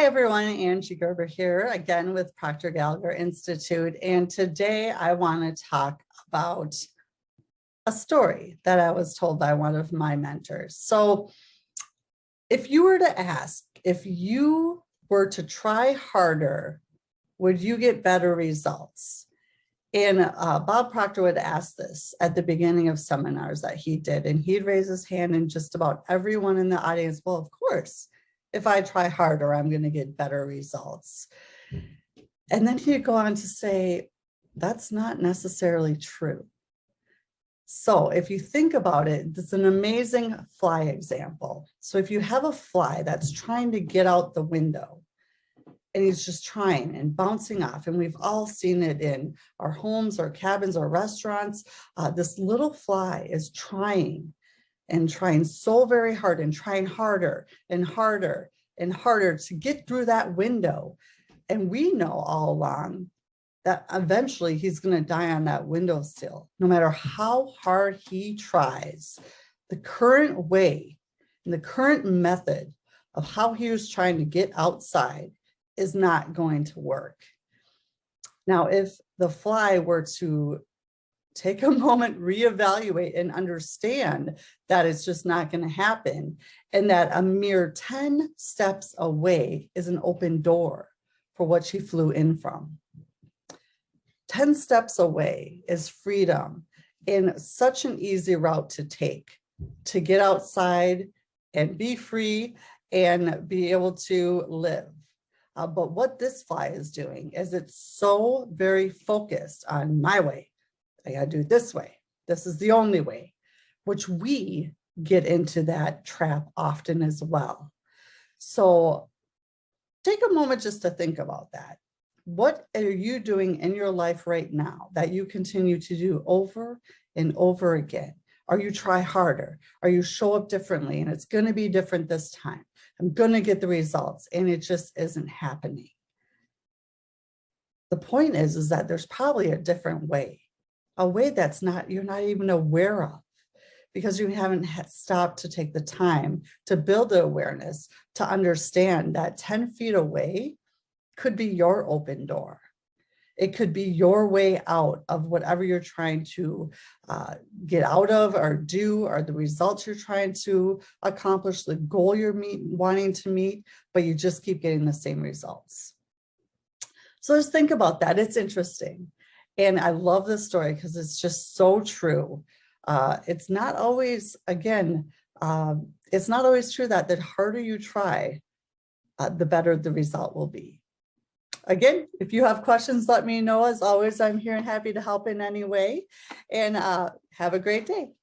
Hi everyone, Angie Gerber here again with Proctor Gallagher Institute. And today I want to talk about a story that I was told by one of my mentors. So if you were to ask, if you were to try harder, would you get better results? And Bob Proctor would ask this at the beginning of seminars that he did, and he'd raise his hand and just about everyone in the audience, well, of course, if I try harder, I'm going to get better results. And then he'd go on to say, that's not necessarily true. So if you think about it, it's an amazing fly example. So if you have a fly that's trying to get out the window, and he's just trying and bouncing off, and we've all seen it in our homes, our cabins, our restaurants, this little fly is trying and trying so very hard and trying harder and harder and harder to get through that window. And we know all along that eventually he's going to die on that windowsill. No matter how hard he tries, the current way and the current method of how he was trying to get outside is not going to work. Now, if the fly were to take a moment, reevaluate, and understand that it's just not going to happen, and that a mere 10 steps away is an open door for what she flew in from. 10 steps away is freedom in such an easy route to take, to get outside and be free and be able to live. But what this fly is doing is it's so very focused on my way. I gotta do it this way. This is the only way, which we get into that trap often as well. So take a moment just to think about that. What are you doing in your life right now that you continue to do over and over again? Are you try harder? Are you show up differently? And it's going to be different this time. I'm going to get the results, and it just isn't happening. The point is that there's probably a different way, a way that's you're not even aware of, because you haven't stopped to take the time to build the awareness to understand that 10 feet away could be your open door. It could be your way out of whatever you're trying to get out of or do, or the results you're trying to accomplish, the goal you're wanting to meet, but you just keep getting the same results. So just think about that. It's interesting. And I love this story because it's just so true. It's not always, again, it's not always true that the harder you try, the better the result will be. Again, if you have questions, let me know. As always, I'm here and happy to help in any way. And have a great day.